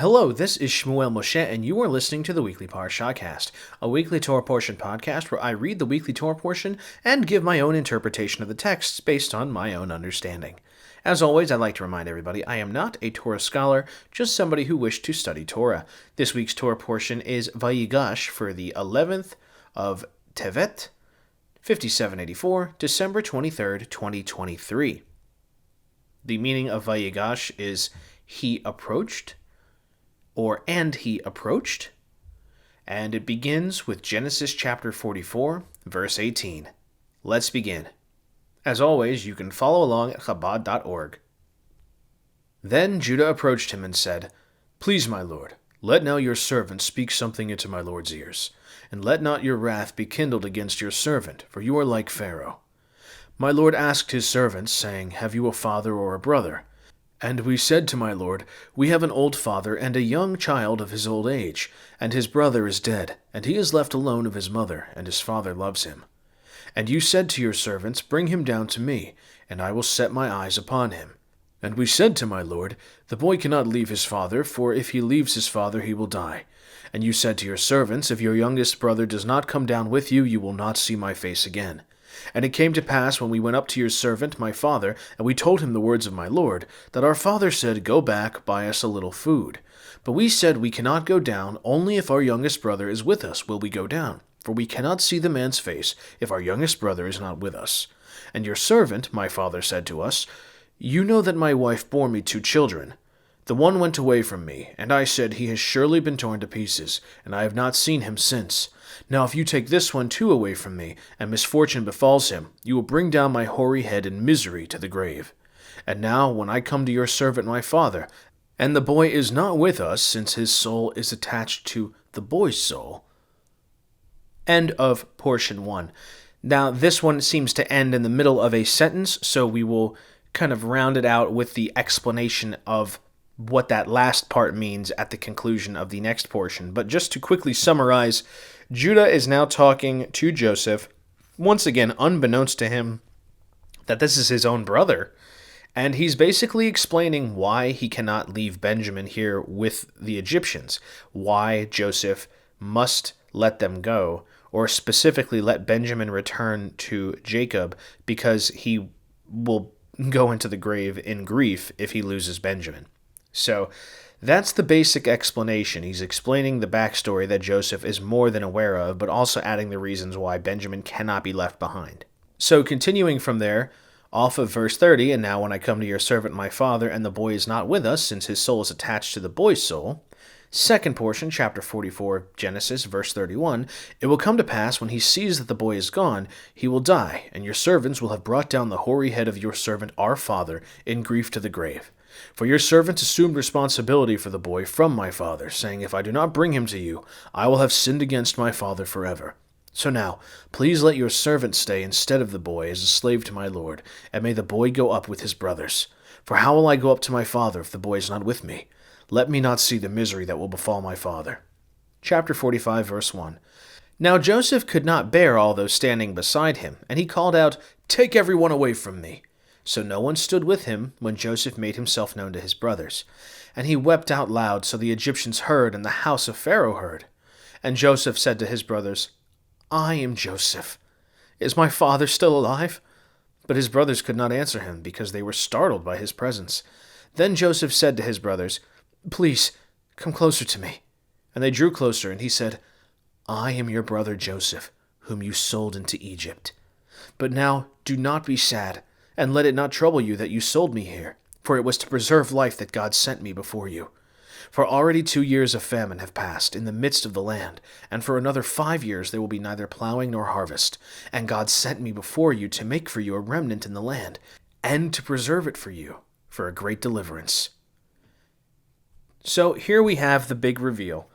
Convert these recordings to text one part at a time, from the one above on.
Hello, this is Shmuel Moshe, and you are listening to the Weekly Parashahcast, a weekly Torah portion podcast where I read the weekly Torah portion and give my own interpretation of the texts based on my own understanding. As always, I'd like to remind everybody I am not a Torah scholar, just somebody who wished to study Torah. This week's Torah portion is Vayigash for the 11th of Tevet, 5784, December 23rd, 2023. The meaning of Vayigash is he approached, and he approached, and it begins with Genesis chapter 44, verse 18. Let's begin. As always, you can follow along at Chabad.org. Then Judah approached him and said, "Please, my lord, let now your servant speak something into my lord's ears, and let not your wrath be kindled against your servant, for you are like Pharaoh. My lord asked his servants, saying, Have you a father or a brother? And we said to my lord, We have an old father and a young child of his old age, and his brother is dead, and he is left alone of his mother, and his father loves him. And you said to your servants, Bring him down to me, and I will set my eyes upon him. And we said to my lord, The boy cannot leave his father, for if he leaves his father he will die. And you said to your servants, If your youngest brother does not come down with you, you will not see my face again. And it came to pass, when we went up to your servant, my father, and we told him the words of my lord, that our father said, Go back, buy us a little food. But we said, We cannot go down, only if our youngest brother is with us will we go down. For we cannot see the man's face, if our youngest brother is not with us. And your servant, my father, said to us, You know that my wife bore me 2 children. The one went away from me, and I said, He has surely been torn to pieces, and I have not seen him since. Now if you take this one too away from me, and misfortune befalls him, you will bring down my hoary head in misery to the grave. And now when I come to your servant my father, and the boy is not with us, since his soul is attached to the boy's soul." End of portion 1. Now this one seems to end in the middle of a sentence, so we will kind of round it out with the explanation of what that last part means at the conclusion of the next portion. But just to quickly summarize, Judah is now talking to Joseph, once again unbeknownst to him that this is his own brother, and he's basically explaining why he cannot leave Benjamin here with the Egyptians, why Joseph must let them go, or specifically let Benjamin return to Jacob, because he will go into the grave in grief if he loses Benjamin. So that's the basic explanation. He's explaining the backstory that Joseph is more than aware of, but also adding the reasons why Benjamin cannot be left behind. So continuing from there, off of verse 30, and now when I come to your servant my father, and the boy is not with us, since his soul is attached to the boy's soul. Second portion, chapter 44 of Genesis, verse 31, it will come to pass when he sees that the boy is gone, he will die, and your servants will have brought down the hoary head of your servant our father in grief to the grave. For your servants assumed responsibility for the boy from my father, saying, If I do not bring him to you, I will have sinned against my father forever. So now, please let your servant stay instead of the boy as a slave to my lord, and may the boy go up with his brothers. For how will I go up to my father if the boy is not with me? Let me not see the misery that will befall my father. Chapter 45, verse 1. Now Joseph could not bear all those standing beside him, and he called out, Take everyone away from me. So no one stood with him when Joseph made himself known to his brothers. And he wept out loud, so the Egyptians heard, and the house of Pharaoh heard. And Joseph said to his brothers, I am Joseph. Is my father still alive? But his brothers could not answer him, because they were startled by his presence. Then Joseph said to his brothers, Please, come closer to me. And they drew closer, and he said, I am your brother Joseph, whom you sold into Egypt. But now do not be sad, and let it not trouble you that you sold me here, for it was to preserve life that God sent me before you. For already 2 years of famine have passed in the midst of the land, and for another 5 years there will be neither plowing nor harvest. And God sent me before you to make for you a remnant in the land, and to preserve it for you, for a great deliverance. So here we have the big reveal.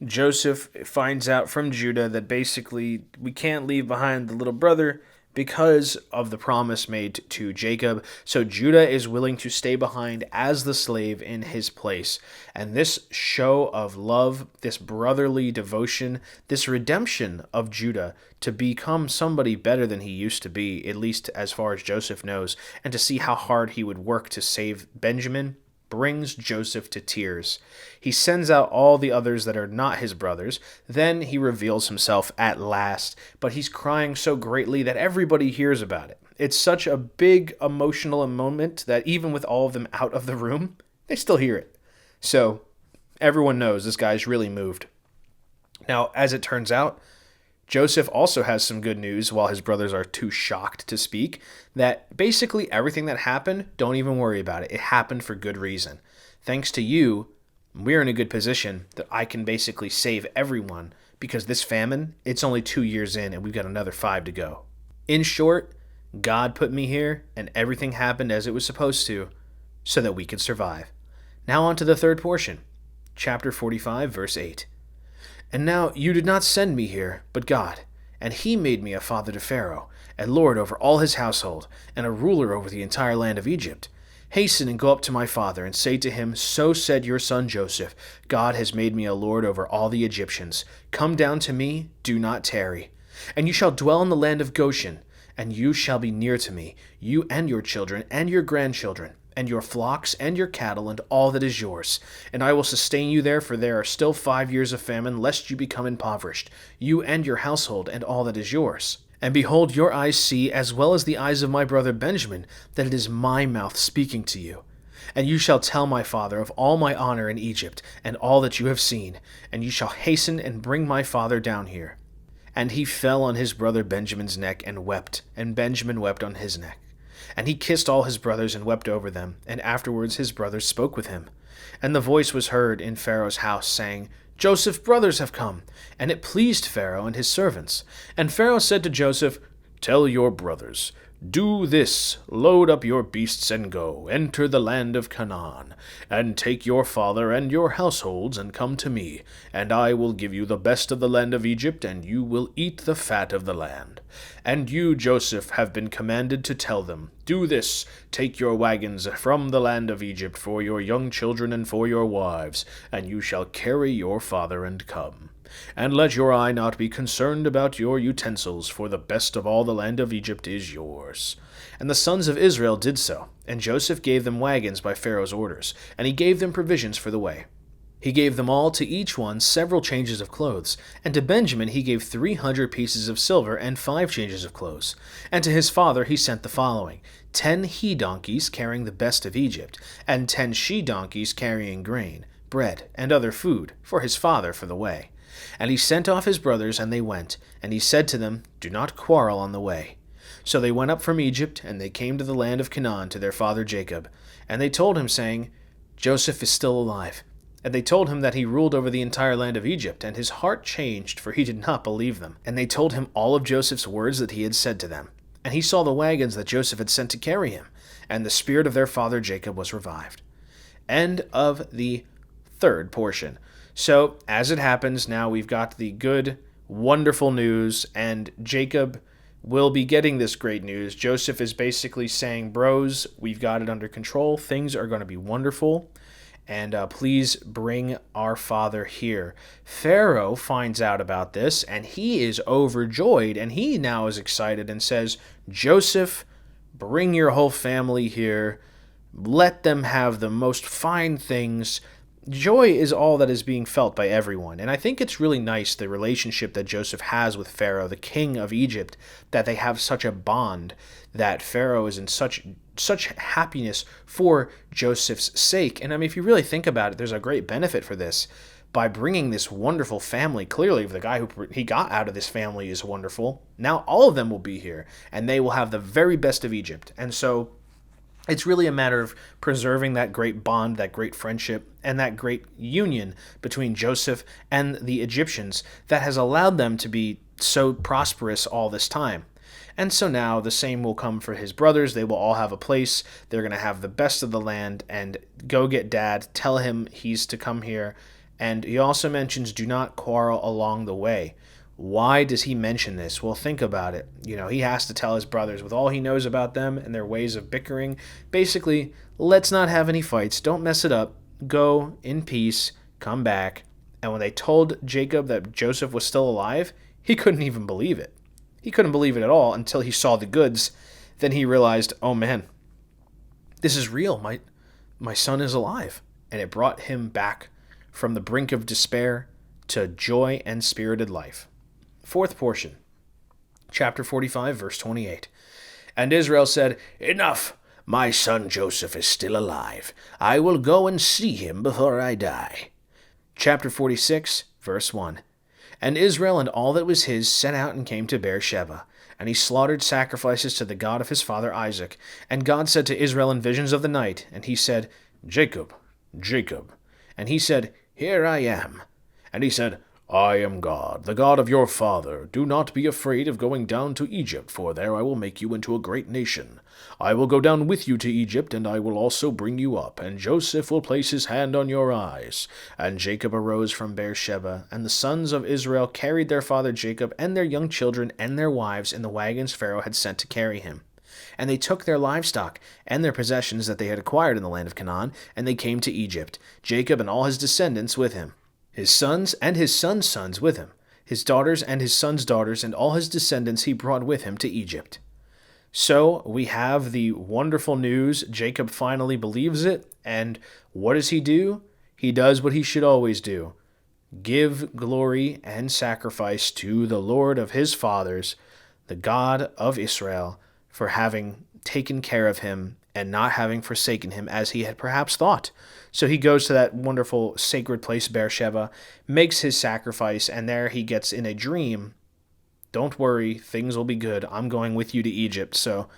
Joseph finds out from Judah that basically we can't leave behind the little brother because of the promise made to Jacob. So Judah is willing to stay behind as the slave in his place. And this show of love, this brotherly devotion, this redemption of Judah to become somebody better than he used to be, at least as far as Joseph knows, and to see how hard he would work to save Benjamin, brings Joseph to tears. He sends out all the others that are not his brothers. Then he reveals himself at last, but he's crying so greatly that everybody hears about it. It's such a big emotional moment that even with all of them out of the room, they still hear it. So everyone knows this guy's really moved. Now, as it turns out, Joseph also has some good news while his brothers are too shocked to speak, that basically everything that happened, don't even worry about it. It happened for good reason. Thanks to you, we're in a good position that I can basically save everyone because this famine, it's only 2 years in and we've got another 5 to go. In short, God put me here and everything happened as it was supposed to so that we could survive. Now on to the third portion, chapter 45, verse 8. And now you did not send me here, but God, and he made me a father to Pharaoh, and lord over all his household, and a ruler over the entire land of Egypt. Hasten and go up to my father, and say to him, So said your son Joseph, God has made me a lord over all the Egyptians. Come down to me, do not tarry. And you shall dwell in the land of Goshen, and you shall be near to me, you and your children and your grandchildren, and your flocks and your cattle and all that is yours. And I will sustain you there, for there are still 5 years of famine, lest you become impoverished, you and your household and all that is yours. And behold, your eyes see, as well as the eyes of my brother Benjamin, that it is my mouth speaking to you. And you shall tell my father of all my honor in Egypt, and all that you have seen, and you shall hasten and bring my father down here. And he fell on his brother Benjamin's neck and wept, and Benjamin wept on his neck. And he kissed all his brothers and wept over them, and afterwards his brothers spoke with him. And the voice was heard in Pharaoh's house, saying, Joseph's brothers have come. And it pleased Pharaoh and his servants. And Pharaoh said to Joseph, Tell your brothers, Do this, load up your beasts and go, enter the land of Canaan, and take your father and your households, and come to me, and I will give you the best of the land of Egypt, and you will eat the fat of the land. And you, Joseph, have been commanded to tell them, Do this, take your wagons from the land of Egypt for your young children and for your wives, and you shall carry your father and come. And let your eye not be concerned about your utensils, for the best of all the land of Egypt is yours. And the sons of Israel did so, and Joseph gave them wagons by Pharaoh's orders, and he gave them provisions for the way. He gave them all to each one several changes of clothes, and to Benjamin he gave 300 pieces of silver and 5 changes of clothes. And to his father he sent the following: 10 he-donkeys carrying the best of Egypt, and 10 she-donkeys carrying grain, bread, and other food, for his father for the way. And he sent off his brothers, and they went, and he said to them, Do not quarrel on the way. So they went up from Egypt, and they came to the land of Canaan to their father Jacob. And they told him, saying, Joseph is still alive. And they told him that he ruled over the entire land of Egypt, and his heart changed, for he did not believe them. And they told him all of Joseph's words that he had said to them. And he saw the wagons that Joseph had sent to carry him, and the spirit of their father Jacob was revived. End of the third portion. So, as it happens, now we've got the good, wonderful news, and Jacob will be getting this great news. Joseph is basically saying, Bros, we've got it under control. Things are going to be wonderful, and please bring our father here. Pharaoh finds out about this, and he is overjoyed, and he now is excited and says, Joseph, bring your whole family here. Let them have the most fine things. Joy is all that is being felt by everyone, and I think it's really nice, the relationship that Joseph has with Pharaoh, the king of Egypt, that they have such a bond, that Pharaoh is in such happiness for Joseph's sake. And I mean, if you really think about it, there's a great benefit for this. By bringing this wonderful family, clearly the guy who he got out of this family is wonderful. Now all of them will be here, and they will have the very best of Egypt. And so it's really a matter of preserving that great bond, that great friendship, and that great union between Joseph and the Egyptians that has allowed them to be so prosperous all this time. And so now the same will come for his brothers. They will all have a place. They're going to have the best of the land. And go get dad. Tell him he's to come here. And he also mentions, do not quarrel along the way. Why does he mention this? Well, think about it. He has to tell his brothers, with all he knows about them and their ways of bickering, basically, let's not have any fights. Don't mess it up. Go in peace. Come back. And when they told Jacob that Joseph was still alive, he couldn't even believe it. He couldn't believe it at all until he saw the goods. Then he realized, oh man, this is real. my son is alive. And it brought him back from the brink of despair to joy and spirited life. Fourth portion, chapter 45, verse 28. And Israel said, Enough! My son Joseph is still alive. I will go and see him before I die. Chapter 46, verse 1. And Israel and all that was his set out and came to Beersheba. And he slaughtered sacrifices to the God of his father Isaac. And God said to Israel in visions of the night, and he said, Jacob, Jacob. And he said, Here I am. And he said, I am God, the God of your father. Do not be afraid of going down to Egypt, for there I will make you into a great nation. I will go down with you to Egypt, and I will also bring you up, and Joseph will place his hand on your eyes. And Jacob arose from Beersheba, and the sons of Israel carried their father Jacob and their young children and their wives in the wagons Pharaoh had sent to carry him. And they took their livestock and their possessions that they had acquired in the land of Canaan, and they came to Egypt, Jacob and all his descendants with him. His sons and his sons' sons with him, his daughters and his sons' daughters, and all his descendants he brought with him to Egypt. So we have the wonderful news. Jacob finally believes it, and what does he do? He does what he should always do. Give glory and sacrifice to the Lord of his fathers, the God of Israel, for having taken care of him and not having forsaken him as he had perhaps thought. So he goes to that wonderful sacred place, Beersheba, makes his sacrifice, and there he gets in a dream, don't worry, things will be good. I'm going with you to Egypt. So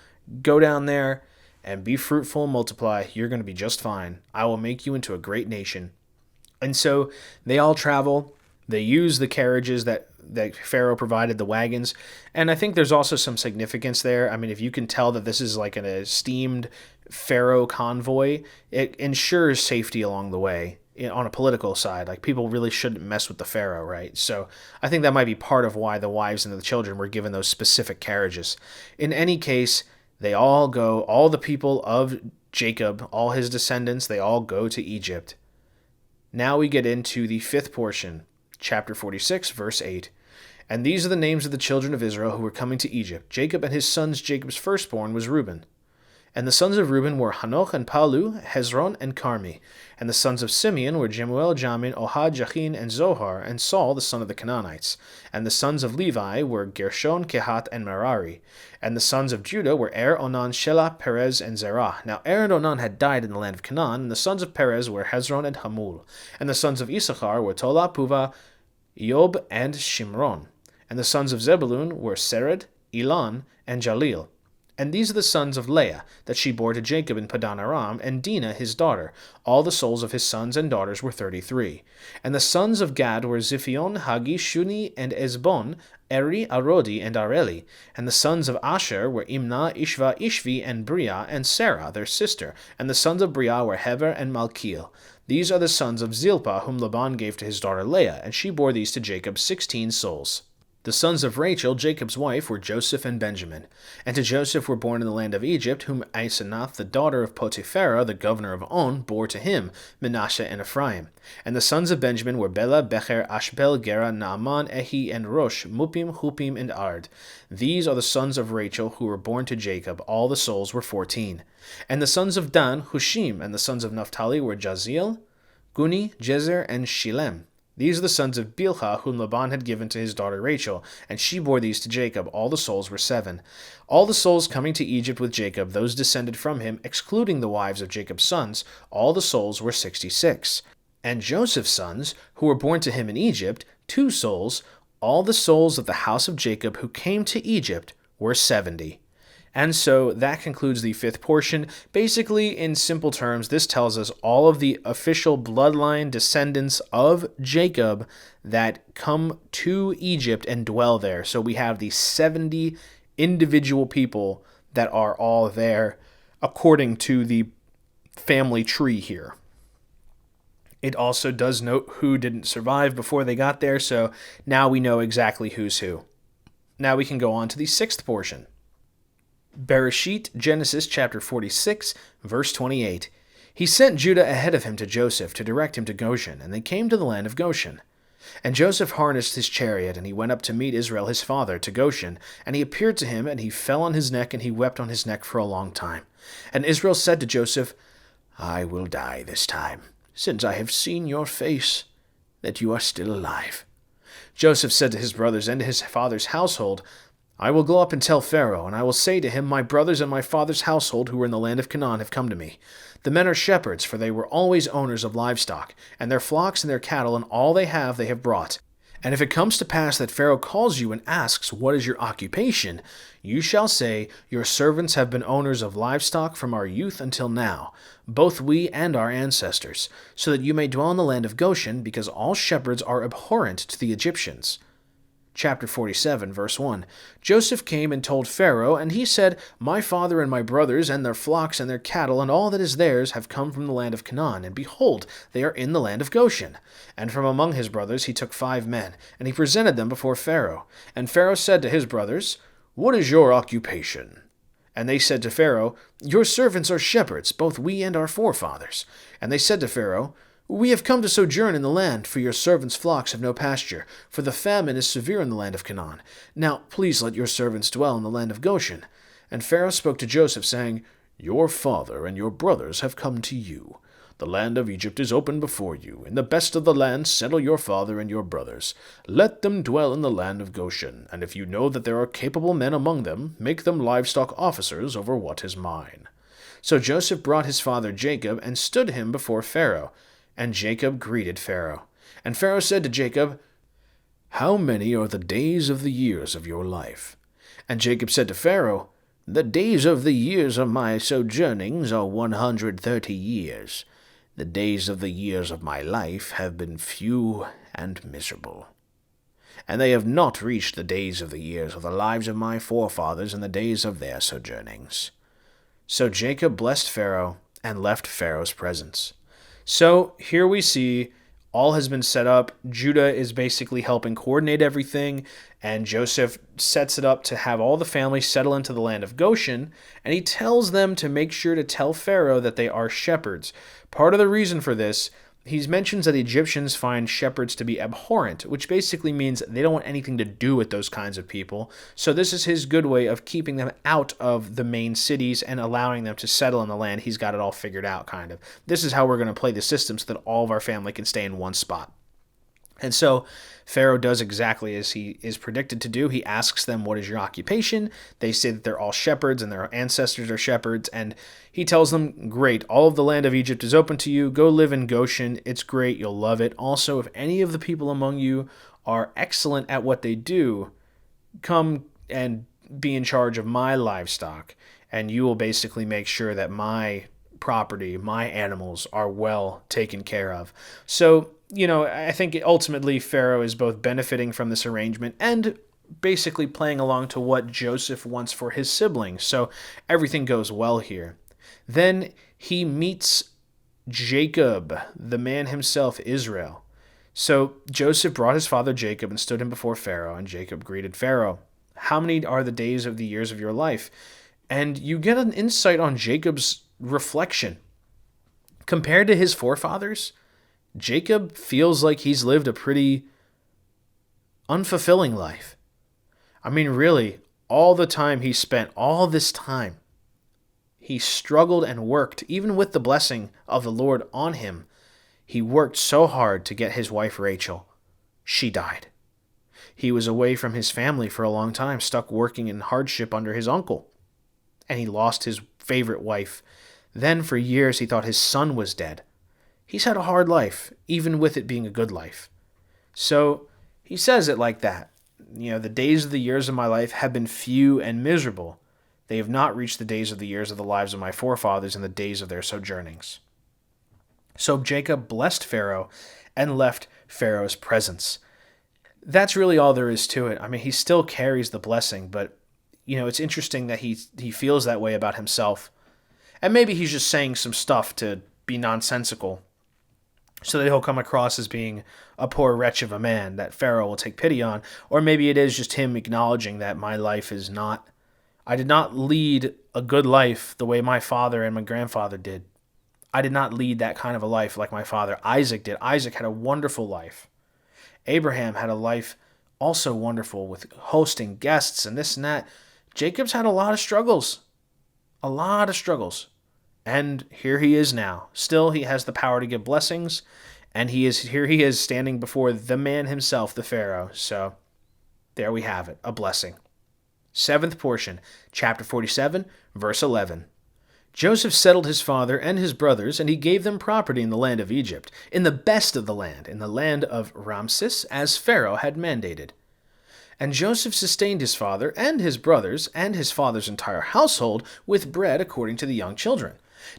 go down there and be fruitful and multiply. You're going to be just fine. I will make you into a great nation. And so they all travel. They use the carriages that Pharaoh provided, the wagons. And I think there's also some significance there. I mean, if you can tell that this is like an esteemed Pharaoh convoy, it ensures safety along the way on a political side. Like, people really shouldn't mess with the Pharaoh, right? So I think that might be part of why the wives and the children were given those specific carriages. In any case, they all go, all the people of Jacob, all his descendants, they all go to Egypt. Now we get into the fifth portion, chapter 46, verse 8. And these are the names of the children of Israel who were coming to Egypt. Jacob and his sons, Jacob's firstborn was Reuben. And the sons of Reuben were Hanoch and Palu, Hezron and Carmi. And the sons of Simeon were Jemuel, Jamin, Ohad, Jachin, and Zohar, and Saul, the son of the Canaanites. And the sons of Levi were Gershon, Kehat, and Merari. And the sons of Judah were Onan, Shelah, Perez, and Zerah. Now and Onan had died in the land of Canaan, and the sons of Perez were Hezron and Hamul. And the sons of Issachar were Tola, Puva, Eob, and Shimron. And the sons of Zebulun were Sered, Elon, and Jalil. And these are the sons of Leah, that she bore to Jacob in Padan Aram, and Dinah his daughter. All the souls of his sons and daughters were 33. And the sons of Gad were Ziphion, Hagi, Shuni, and Ezbon, Eri, Arodi, and Areli. And the sons of Asher were Imnah, Ishva, Ishvi, and Bria, and Sarah, their sister. And the sons of Bria were Hever and Malkiel. These are the sons of Zilpah, whom Laban gave to his daughter Leah, and she bore these to Jacob 16 souls. The sons of Rachel, Jacob's wife, were Joseph and Benjamin. And to Joseph were born in the land of Egypt, whom Asenath, the daughter of Potipharah, the governor of On, bore to him, Manasseh and Ephraim. And the sons of Benjamin were Bela, Becher, Ashbel, Gera, Naaman, Ehi, and Rosh, Mupim, Hupim, and Ard. These are the sons of Rachel, who were born to Jacob. All the souls were 14. And the sons of Dan, Hushim. And the sons of Naphtali were Jaziel, Guni, Jezer, and Shilem. These are the sons of Bilhah, whom Laban had given to his daughter Rachel, and she bore these to Jacob. All the souls were 7. All the souls coming to Egypt with Jacob, those descended from him, excluding the wives of Jacob's sons, all the souls were 66. And Joseph's sons, who were born to him in Egypt, 2 souls, all the souls of the house of Jacob who came to Egypt were 70. And so that concludes the 5th portion. Basically, in simple terms, this tells us all of the official bloodline descendants of Jacob that come to Egypt and dwell there. So we have the 70 individual people that are all there according to the family tree here. It also does note who didn't survive before they got there, so now we know exactly who's who. Now we can go on to the 6th portion. Bereshit, Genesis chapter 46, verse 28. He sent Judah ahead of him to Joseph to direct him to Goshen, and they came to the land of Goshen. And Joseph harnessed his chariot, and he went up to meet Israel his father to Goshen, and he appeared to him, and he fell on his neck, and he wept on his neck for a long time. And Israel said to Joseph, I will die this time, since I have seen your face, that you are still alive." Joseph said to his brothers and to his father's household, "I will go up and tell Pharaoh, and I will say to him, My brothers and my father's household who were in the land of Canaan have come to me. The men are shepherds, for they were always owners of livestock, and their flocks and their cattle and all they have brought. And if it comes to pass that Pharaoh calls you and asks, What is your occupation? You shall say, Your servants have been owners of livestock from our youth until now, both we and our ancestors, so that you may dwell in the land of Goshen, because all shepherds are abhorrent to the Egyptians." Chapter 47, verse 1. Joseph came and told Pharaoh, and he said, "My father and my brothers and their flocks and their cattle and all that is theirs have come from the land of Canaan, and behold, they are in the land of Goshen." And from among his brothers he took 5 men, and he presented them before Pharaoh. And Pharaoh said to his brothers, "What is your occupation?" And they said to Pharaoh, "Your servants are shepherds, both we and our forefathers." And they said to Pharaoh, "We have come to sojourn in the land, for your servants' flocks have no pasture, for the famine is severe in the land of Canaan. Now please let your servants dwell in the land of Goshen." And Pharaoh spoke to Joseph, saying, "Your father and your brothers have come to you. The land of Egypt is open before you. In the best of the land settle your father and your brothers. Let them dwell in the land of Goshen, and if you know that there are capable men among them, make them livestock officers over what is mine." So Joseph brought his father Jacob and stood him before Pharaoh. And Jacob greeted Pharaoh. And Pharaoh said to Jacob, "How many are the days of the years of your life?" And Jacob said to Pharaoh, "The days of the years of my sojournings are 130 years. The days of the years of my life have been few and miserable. And they have not reached the days of the years of the lives of my forefathers in the days of their sojournings." So Jacob blessed Pharaoh and left Pharaoh's presence. So here we see all has been set up. Judah is basically helping coordinate everything, and Joseph sets it up to have all the family settle into the land of Goshen, and he tells them to make sure to tell Pharaoh that they are shepherds. Part of the reason for this, he mentions that the Egyptians find shepherds to be abhorrent, which basically means they don't want anything to do with those kinds of people. So this is his good way of keeping them out of the main cities and allowing them to settle in the land. He's got it all figured out, kind of. This is how we're going to play the system so that all of our family can stay in one spot. And so Pharaoh does exactly as he is predicted to do. He asks them, "What is your occupation?" They say that they're all shepherds and their ancestors are shepherds. And he tells them, "Great, all of the land of Egypt is open to you. Go live in Goshen. It's great. You'll love it. Also, if any of the people among you are excellent at what they do, come and be in charge of my livestock. And you will basically make sure that my property, my animals are well taken care of." So, I think ultimately Pharaoh is both benefiting from this arrangement and basically playing along to what Joseph wants for his siblings. So everything goes well here. Then he meets Jacob, the man himself, Israel. So Joseph brought his father Jacob and stood him before Pharaoh, and Jacob greeted Pharaoh. "How many are the days of the years of your life?" And you get an insight on Jacob's reflection. Compared to his forefathers, Jacob feels like he's lived a pretty unfulfilling life. I mean, really, all the time he spent, all this time, he struggled and worked, even with the blessing of the Lord on him. He worked so hard to get his wife Rachel. She died. He was away from his family for a long time, stuck working in hardship under his uncle. And he lost his favorite wife. Then for years he thought his son was dead. He's had a hard life, even with it being a good life. So he says it like that. The days of the years of my life have been few and miserable. They have not reached the days of the years of the lives of my forefathers in the days of their sojournings. So Jacob blessed Pharaoh and left Pharaoh's presence. That's really all there is to it. I mean, he still carries the blessing, but it's interesting that he feels that way about himself. And maybe he's just saying some stuff to be nonsensical, so that he'll come across as being a poor wretch of a man that Pharaoh will take pity on. Or maybe it is just him acknowledging that I did not lead a good life the way my father and my grandfather did. I did not lead that kind of a life like my father Isaac did. Isaac had a wonderful life. Abraham had a life also wonderful with hosting guests and this and that. Jacob's had a lot of struggles. A lot of struggles. And here he is now. Still, he has the power to give blessings, and he is standing before the man himself, the Pharaoh. So there we have it, a blessing. Seventh portion, chapter 47, verse 11. Joseph settled his father and his brothers, and he gave them property in the land of Egypt, in the best of the land, in the land of Ramses, as Pharaoh had mandated. And Joseph sustained his father and his brothers and his father's entire household with bread according to the young children.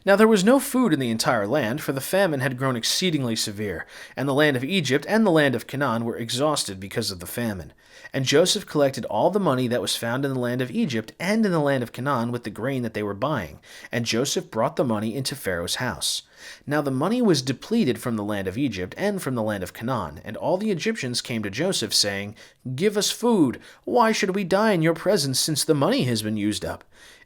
Now there was no food in the entire land, for the famine had grown exceedingly severe, and the land of Egypt and the land of Canaan were exhausted because of the famine. And Joseph collected all the money that was found in the land of Egypt and in the land of Canaan with the grain that they were buying, and Joseph brought the money into Pharaoh's house. Now the money was depleted from the land of Egypt and from the land of Canaan, and all the Egyptians came to Joseph, saying, "Give us food. Why should we die in your presence, since the money has been used up?"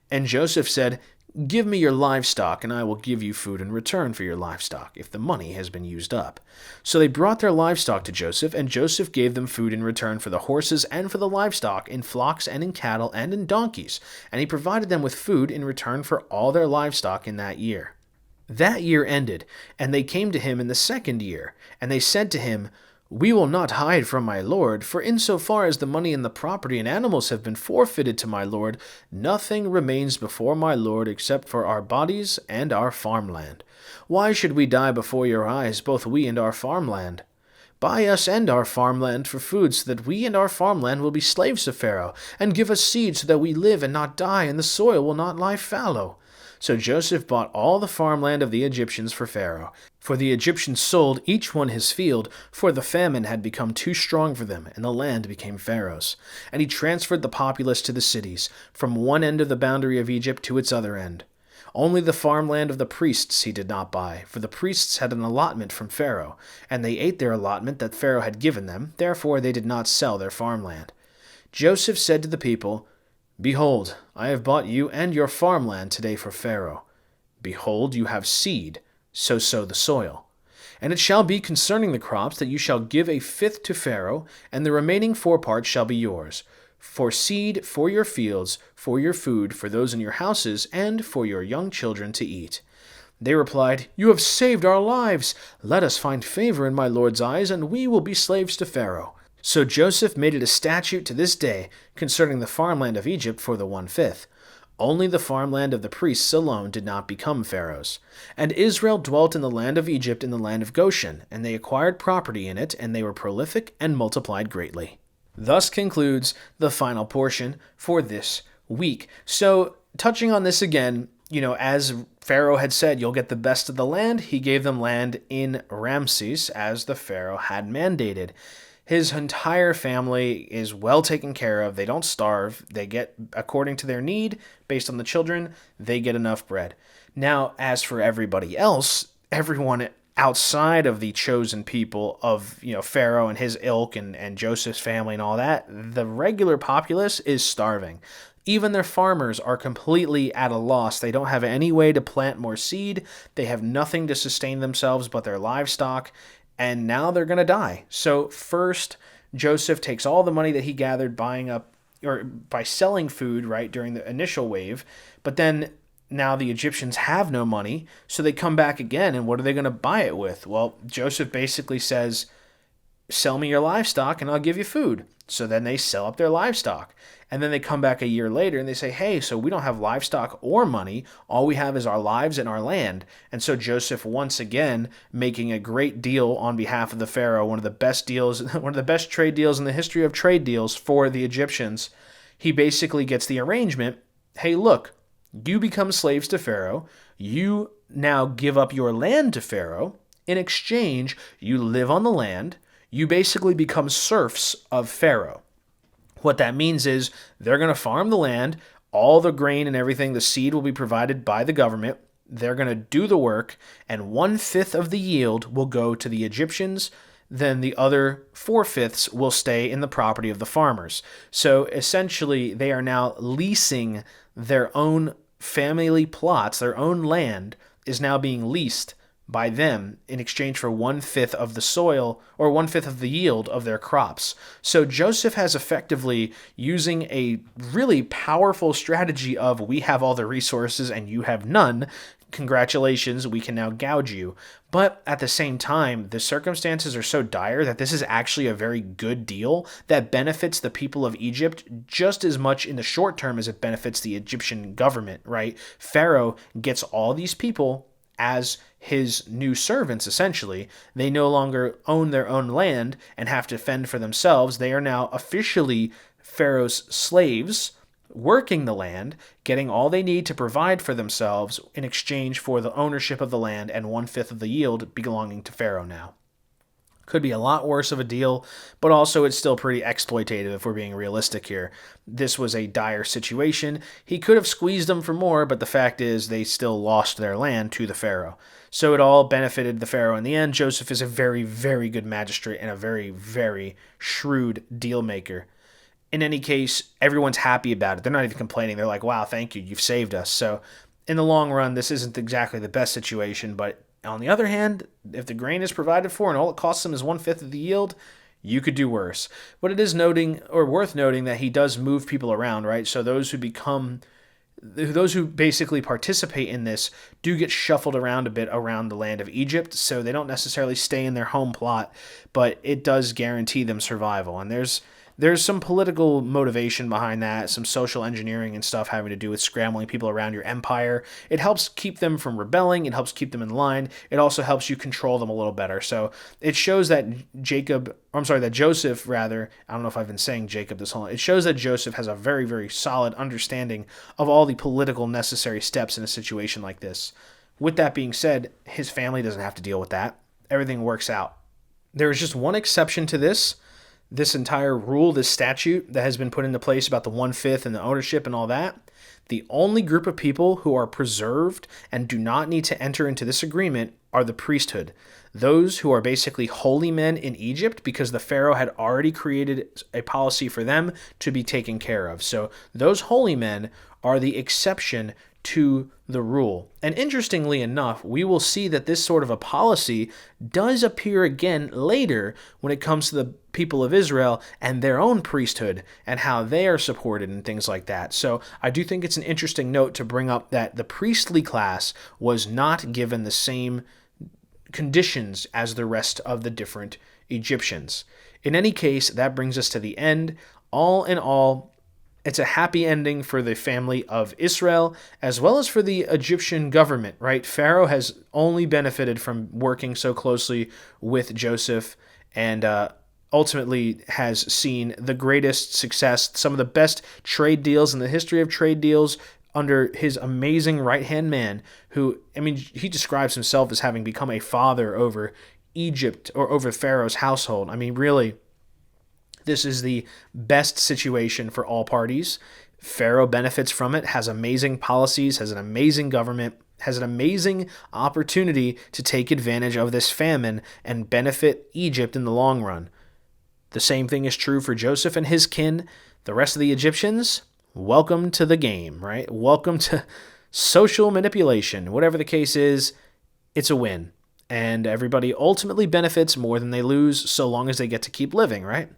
And Joseph said, "Give me your livestock, and I will give you food in return for your livestock, if the money has been used up." So they brought their livestock to Joseph, and Joseph gave them food in return for the horses and for the livestock, in flocks and in cattle and in donkeys, and he provided them with food in return for all their livestock in that year. That year ended, and they came to him in the second year, and they said to him, "We will not hide from my lord, for insofar as the money and the property and animals have been forfeited to my lord, nothing remains before my lord except for our bodies and our farmland. Why should we die before your eyes, both we and our farmland? Buy us and our farmland for food, so that we and our farmland will be slaves to Pharaoh, and give us seed so that we live and not die, and the soil will not lie fallow." So Joseph bought all the farmland of the Egyptians for Pharaoh. For the Egyptians sold each one his field, for the famine had become too strong for them, and the land became Pharaoh's. And he transferred the populace to the cities, from one end of the boundary of Egypt to its other end. Only the farmland of the priests he did not buy, for the priests had an allotment from Pharaoh, and they ate their allotment that Pharaoh had given them, therefore they did not sell their farmland. Joseph said to the people, "Behold, I have bought you and your farmland today for Pharaoh. Behold, you have seed, so sow the soil. And it shall be concerning the crops that you shall give a fifth to Pharaoh, and the remaining 4 parts shall be yours, for seed, for your fields, for your food, for those in your houses, and for your young children to eat." They replied, "You have saved our lives. Let us find favor in my lord's eyes, and we will be slaves to Pharaoh." So Joseph made it a statute to this day concerning the farmland of Egypt for the 1/5. Only the farmland of the priests alone did not become Pharaoh's. And Israel dwelt in the land of Egypt in the land of Goshen, and they acquired property in it, and they were prolific and multiplied greatly. Thus concludes the final portion for this week. So, touching on this again, as Pharaoh had said, you'll get the best of the land. He gave them land in Ramses, as the Pharaoh had mandated. His entire family is well taken care of. They don't starve. They get, according to their need, based on the children, they get enough bread. Now, as for everybody else, everyone outside of the chosen people of Pharaoh and his ilk and Joseph's family and all that, the regular populace is starving. Even their farmers are completely at a loss. They don't have any way to plant more seed. They have nothing to sustain themselves but their livestock. And now they're going to die. So first, Joseph takes all the money that he gathered by selling food, right, during the initial wave. But then now the Egyptians have no money, so they come back again. And what are they going to buy it with? Well, Joseph basically says, "Sell me your livestock and I'll give you food." So then they sell up their livestock. And then they come back a year later and they say, "Hey, so we don't have livestock or money. All we have is our lives and our land." And so Joseph, once again, making a great deal on behalf of the Pharaoh, one of the best trade deals in the history of trade deals for the Egyptians. He basically gets the arrangement. Hey, look, you become slaves to Pharaoh. You now give up your land to Pharaoh. In exchange, you live on the land. You basically become serfs of Pharaoh. What that means is they're going to farm the land, all the grain and everything, the seed will be provided by the government. They're going to do the work, and 1/5 of the yield will go to the Egyptians. Then the other 4/5 will stay in the property of the farmers. So essentially, they are now leasing their own family plots, their own land is now being leased by them in exchange for 1/5 of the soil or 1/5 of the yield of their crops. So Joseph has effectively, using a really powerful strategy of we have all the resources and you have none, congratulations, we can now gouge you. But at the same time, the circumstances are so dire that this is actually a very good deal that benefits the people of Egypt just as much in the short term as it benefits the Egyptian government, right? Pharaoh gets all these people as his new servants, essentially. They no longer own their own land and have to fend for themselves. They are now officially Pharaoh's slaves, working the land, getting all they need to provide for themselves in exchange for the ownership of the land and 1/5 of the yield belonging to Pharaoh now. Could be a lot worse of a deal, but also it's still pretty exploitative if we're being realistic here. This was a dire situation. He could have squeezed them for more, but the fact is they still lost their land to the Pharaoh. So it all benefited the Pharaoh in the end. Joseph is a very, very good magistrate and a very, very shrewd deal maker. In any case, everyone's happy about it. They're not even complaining. They're like, wow, thank you. You've saved us. So in the long run, this isn't exactly the best situation. But on the other hand, if the grain is provided for and all it costs them is 1/5 of the yield, you could do worse. But it is noting or worth noting that he does move people around, right? So those who basically participate in this do get shuffled around a bit around the land of Egypt. So they don't necessarily stay in their home plot, but it does guarantee them survival. And there's some political motivation behind that, some social engineering and stuff having to do with scrambling people around your empire. It helps keep them from rebelling. It helps keep them in line. It also helps you control them a little better. So it shows that Joseph, rather, I don't know if I've been saying Jacob this whole time. It shows that Joseph has a very, very solid understanding of all the political necessary steps in a situation like this. With that being said, his family doesn't have to deal with that. Everything works out. There is just one exception to this entire rule, this statute that has been put into place about the 1/5 and the ownership and all that. The only group of people who are preserved and do not need to enter into this agreement are the priesthood. Those who are basically holy men in Egypt, because the Pharaoh had already created a policy for them to be taken care of. So those holy men are the exception to the rule. And interestingly enough, we will see that this sort of a policy does appear again later when it comes to the people of Israel and their own priesthood and how they are supported and things like that. So I do think it's an interesting note to bring up that the priestly class was not given the same conditions as the rest of the different Egyptians. In any case, that brings us to the end. All in all, it's a happy ending for the family of Israel, as well as for the Egyptian government, right? Pharaoh has only benefited from working so closely with Joseph and ultimately has seen the greatest success, some of the best trade deals in the history of trade deals under his amazing right-hand man who, he describes himself as having become a father over Egypt or over Pharaoh's household. Really, this is the best situation for all parties. Pharaoh benefits from it, has amazing policies, has an amazing government, has an amazing opportunity to take advantage of this famine and benefit Egypt in the long run. The same thing is true for Joseph and his kin. The rest of the Egyptians, welcome to the game, right? Welcome to social manipulation. Whatever the case is, it's a win. And everybody ultimately benefits more than they lose so long as they get to keep living, right?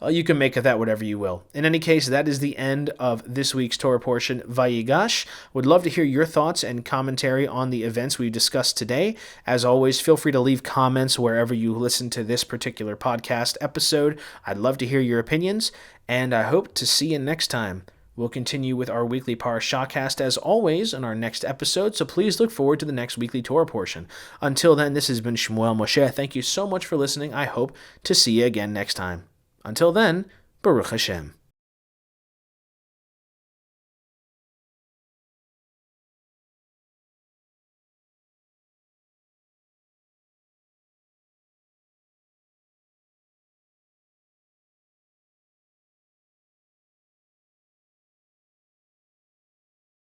You can make of that whatever you will. In any case, that is the end of this week's Torah portion, Vayigash. Would love to hear your thoughts and commentary on the events we've discussed today. As always, feel free to leave comments wherever you listen to this particular podcast episode. I'd love to hear your opinions, and I hope to see you next time. We'll continue with our weekly Parashahcast as always in our next episode, so please look forward to the next weekly Torah portion. Until then, this has been Shmuel Moshe. Thank you so much for listening. I hope to see you again next time. Until then, Baruch Hashem.